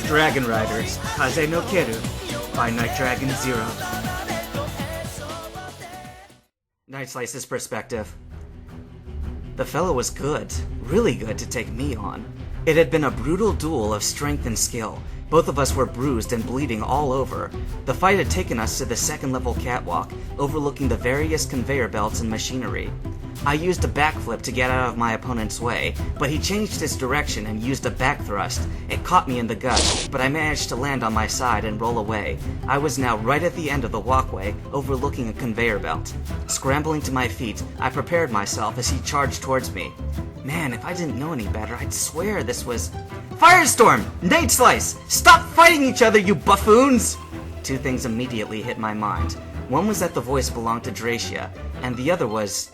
Dragon Riders, Kaze no Kaeru, by Night Dragon 0. Night Slice's Perspective. The fellow was good, really good to take me on. It had been a brutal duel of strength and skill. Both of us were bruised and bleeding all over. The fight had taken us to the second-level catwalk, overlooking the various conveyor belts and machinery. I used a backflip to get out of my opponent's way, but he changed his direction and used a back thrust. It caught me in the gut, but I managed to land on my side and roll away. I was now right at the end of the walkway, overlooking a conveyor belt. Scrambling to my feet, I prepared myself as he charged towards me. Man, if I didn't know any better, I'd swear this was... Firestorm! Night Slice! Stop fighting each other, you buffoons! Two things immediately hit my mind. One was that the voice belonged to Dracia, and the other was...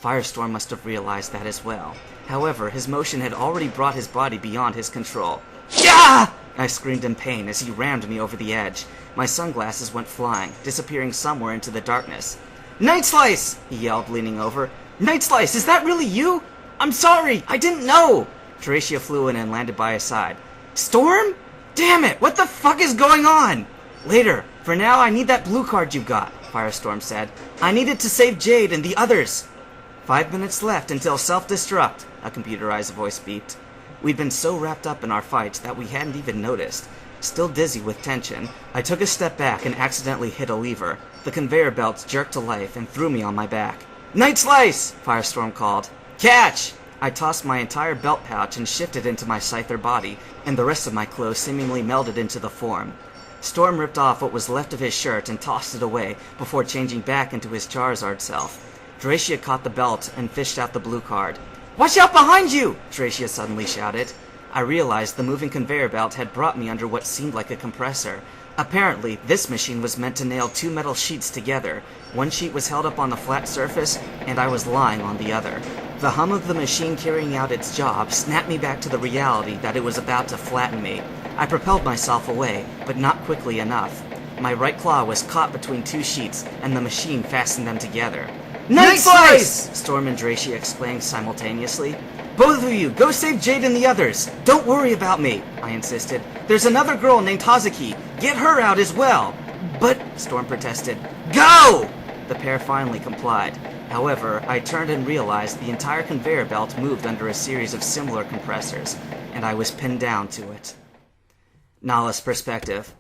Firestorm must have realized that as well. However, his motion had already brought his body beyond his control. Yeah! I screamed in pain as he rammed me over the edge. My sunglasses went flying, disappearing somewhere into the darkness. Night Slice! He yelled, leaning over. Night Slice, is that really you? I'm sorry, I didn't know! Dracia flew in and landed by his side. Storm? Damn it, what the fuck is going on? Later. For now, I need that blue card you got, Firestorm said. I need it to save Jade and the others. 5 minutes left until self-destruct, a computerized voice beeped. We'd been so wrapped up in our fight that we hadn't even noticed. Still dizzy with tension, I took a step back and accidentally hit a lever. The conveyor belts jerked to life and threw me on my back. Night Slice! Firestorm called. Catch! I tossed my entire belt pouch and shifted into my Scyther body, and the rest of my clothes seemingly melded into the form. Storm ripped off what was left of his shirt and tossed it away before changing back into his Charizard self. Dracia caught the belt and fished out the blue card. Watch out behind you! Dracia suddenly shouted. I realized the moving conveyor belt had brought me under what seemed like a compressor. Apparently, this machine was meant to nail two metal sheets together. One sheet was held up on the flat surface, and I was lying on the other. The hum of the machine carrying out its job snapped me back to the reality that it was about to flatten me. I propelled myself away, but not quickly enough. My right claw was caught between two sheets, and the machine fastened them together. Night Slice! Storm and Dracia exclaimed simultaneously. Both of you, go save Jade and the others. Don't worry about me, I insisted. There's another girl named Hazuki. Get her out as well. But, Storm protested. Go! The pair finally complied. However, I turned and realized the entire conveyor belt moved under a series of similar compressors, and I was pinned down to it. Nala's Perspective.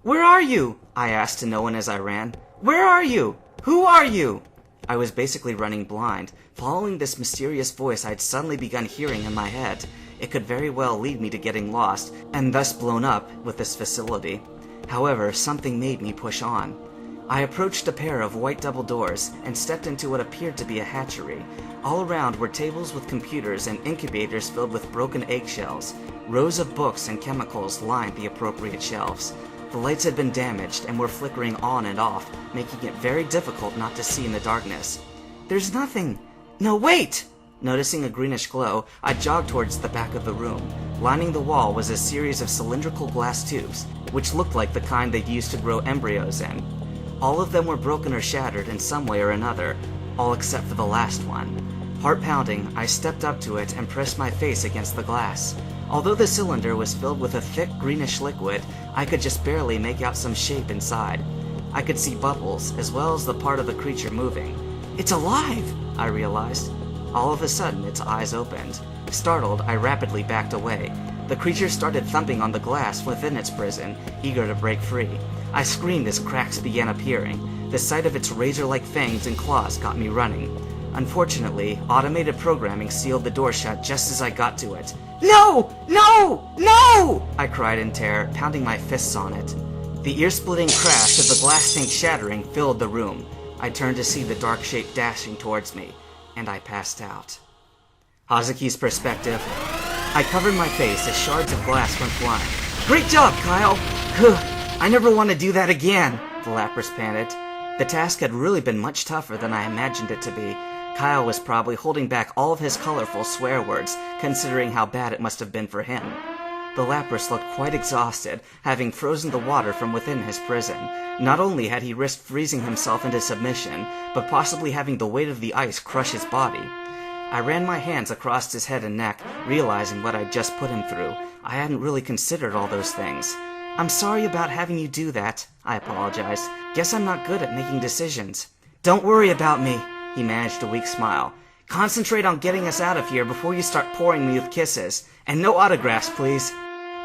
Where are you? I asked to no one as I ran. Where are you? Who are you? I was basically running blind, following this mysterious voice I'd suddenly begun hearing in my head. It could very well lead me to getting lost, and thus blown up with this facility. However, something made me push on. I approached a pair of white double doors and stepped into what appeared to be a hatchery. All around were tables with computers and incubators filled with broken eggshells. Rows of books and chemicals lined the appropriate shelves. The lights had been damaged and were flickering on and off, making it very difficult not to see in the darkness. There's nothing. No, wait! Noticing a greenish glow, I jogged towards the back of the room. Lining the wall was a series of cylindrical glass tubes, which looked like the kind they'd used to grow embryos in. All of them were broken or shattered in some way or another, all except for the last one. Heart-pounding, I stepped up to it and pressed my face against the glass. Although the cylinder was filled with a thick greenish liquid, I could just barely make out some shape inside. I could see bubbles, as well as the part of the creature moving. It's alive, I realized. All of a sudden, its eyes opened. Startled, I rapidly backed away. The creature started thumping on the glass within its prison, eager to break free. I screamed as cracks began appearing. The sight of its razor-like fangs and claws got me running. Unfortunately, automated programming sealed the door shut just as I got to it. No! No! No! I cried in terror, pounding my fists on it. The ear-splitting crash of the glass tank shattering filled the room. I turned to see the dark shape dashing towards me, and I passed out. Hazuki's Perspective. I covered my face as shards of glass went flying. Great job, Kyle! I never want to do that again, the Lapras Planet. The task had really been much tougher than I imagined it to be. Kyle was probably holding back all of his colorful swear words, considering how bad it must have been for him. The Lapras looked quite exhausted, having frozen the water from within his prison. Not only had he risked freezing himself into submission, but possibly having the weight of the ice crush his body. I ran my hands across his head and neck, realizing what I'd just put him through. I hadn't really considered all those things. I'm sorry about having you do that, I apologized. Guess I'm not good at making decisions. Don't worry about me, he managed a weak smile. Concentrate on getting us out of here before you start pouring me with kisses. And no autographs, please.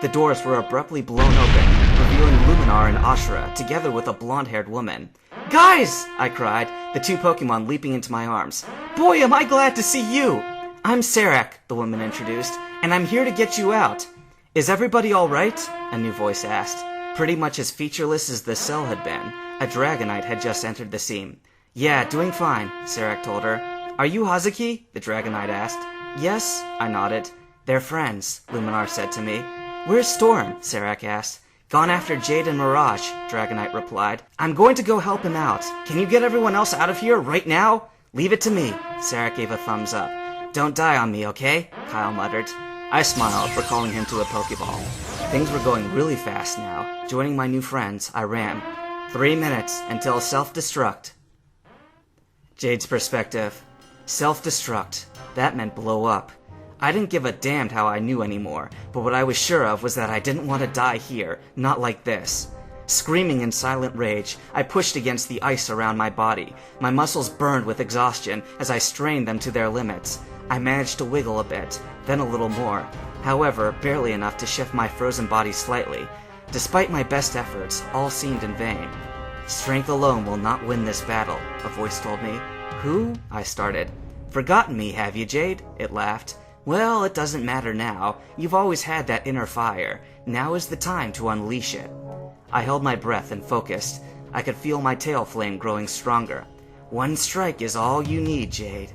The doors were abruptly blown open, revealing Luminar and Ashura, together with a blonde-haired woman. Guys! I cried, the two Pokemon leaping into my arms. Boy, am I glad to see you! I'm Serac, the woman introduced, and I'm here to get you out. Is everybody alright? A new voice asked. Pretty much as featureless as the cell had been, a Dragonite had just entered the scene. Yeah, doing fine, Serac told her. Are you Hazuki? The Dragonite asked. Yes, I nodded. They're friends, Luminar said to me. Where's Storm? Serac asked. Gone after Jade and Mirage, Dragonite replied. I'm going to go help him out. Can you get everyone else out of here right now? Leave it to me, Serac gave a thumbs up. Don't die on me, okay? Kyle muttered. I smiled, recalling him to a Pokeball. Things were going really fast now. Joining my new friends, I ran. 3 minutes until self-destruct. Jades Perspective. Self-destruct. That meant blow up. I didn't give a damn how I knew anymore, but what I was sure of was that I didn't want to die here, not like this. Screaming in silent rage, I pushed against the ice around my body. My muscles burned with exhaustion as I strained them to their limits. I managed to wiggle a bit, then a little more. However, barely enough to shift my frozen body slightly. Despite my best efforts, all seemed in vain. Strength alone will not win this battle, a voice told me. Who? I started. Forgotten me, have you, Jade? It laughed. Well, it doesn't matter now. You've always had that inner fire. Now is the time to unleash it. I held my breath and focused. I could feel my tail flame growing stronger. One strike is all you need, Jade.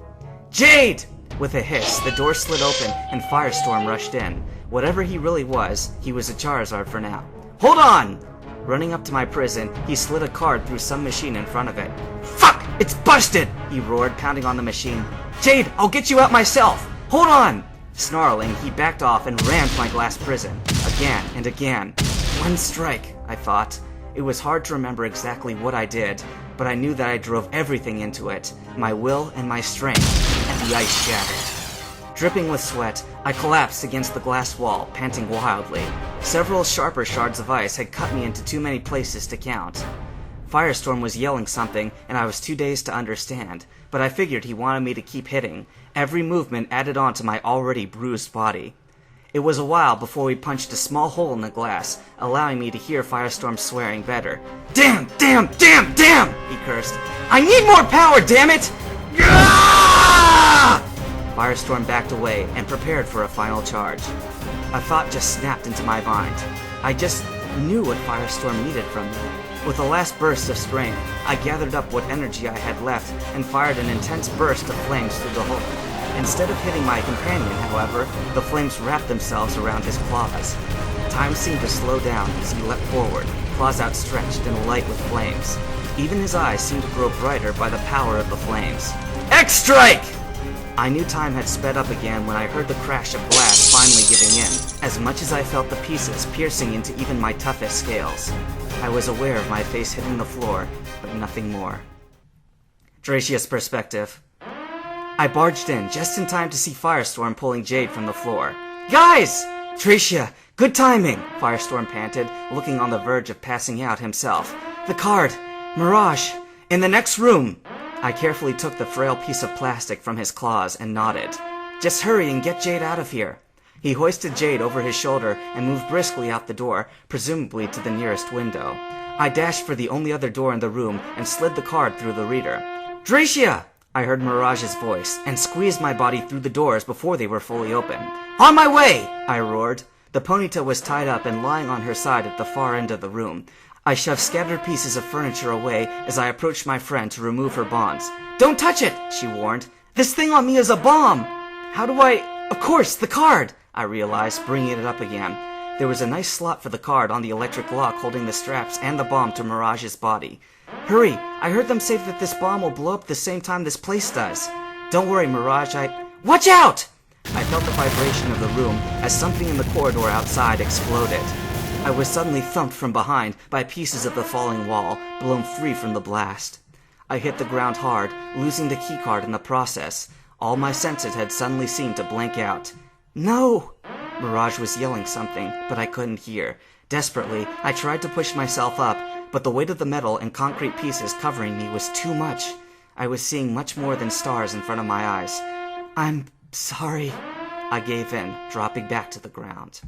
Jade! With a hiss, the door slid open and Firestorm rushed in. Whatever he really was, he was a Charizard for now. Hold on! Running up to my prison, he slid a card through some machine in front of it. Fuck! It's busted! He roared, pounding on the machine. Jade, I'll get you out myself! Hold on! Snarling, he backed off and ran to my glass prison. Again and again. One strike, I thought. It was hard to remember exactly what I did, but I knew that I drove everything into it. My will and my strength. And the ice shattered. Dripping with sweat, I collapsed against the glass wall, panting wildly. Several sharper shards of ice had cut me into too many places to count. Firestorm was yelling something, and I was too dazed to understand, but I figured he wanted me to keep hitting. Every movement added on to my already bruised body. It was a while before we punched a small hole in the glass, allowing me to hear Firestorm swearing better. Damn! Damn! Damn! Damn! He cursed. I need more power, damn it! Gah! Firestorm backed away and prepared for a final charge. A thought just snapped into my mind. I just knew what Firestorm needed from me. With a last burst of strength, I gathered up what energy I had left and fired an intense burst of flames through the hole. Instead of hitting my companion, however, the flames wrapped themselves around his claws. Time seemed to slow down as he leapt forward, claws outstretched and alight with flames. Even his eyes seemed to grow brighter by the power of the flames. X-Strike! I knew time had sped up again when I heard the crash of glass finally giving in, as much as I felt the pieces piercing into even my toughest scales. I was aware of my face hitting the floor, but nothing more. Dracia's Perspective. I barged in just in time to see Firestorm pulling Jade from the floor. Guys! Dracia, good timing! Firestorm panted, looking on the verge of passing out himself. The card! Mirage! In the next room! I carefully took the frail piece of plastic from his claws and nodded. Just hurry and get Jade out of here. He hoisted Jade over his shoulder and moved briskly out the door, presumably to the nearest window. I dashed for the only other door in the room and slid the card through the reader. Dracia! I heard Mirage's voice and squeezed my body through the doors before they were fully open. On my way! I roared. The Ponyta was tied up and lying on her side at the far end of the room. I shoved scattered pieces of furniture away as I approached my friend to remove her bonds. Don't touch it, she warned. This thing on me is a bomb! How do I... Of course, the card! I realized, bringing it up again. There was a nice slot for the card on the electric lock holding the straps and the bomb to Mirage's body. Hurry! I heard them say that this bomb will blow up the same time this place does. Don't worry, Mirage, Watch out! I felt the vibration of the room as something in the corridor outside exploded. I was suddenly thumped from behind by pieces of the falling wall, blown free from the blast. I hit the ground hard, losing the keycard in the process. All my senses had suddenly seemed to blank out. No! Mirage was yelling something, but I couldn't hear. Desperately, I tried to push myself up, but the weight of the metal and concrete pieces covering me was too much. I was seeing much more than stars in front of my eyes. I'm sorry. I gave in, dropping back to the ground.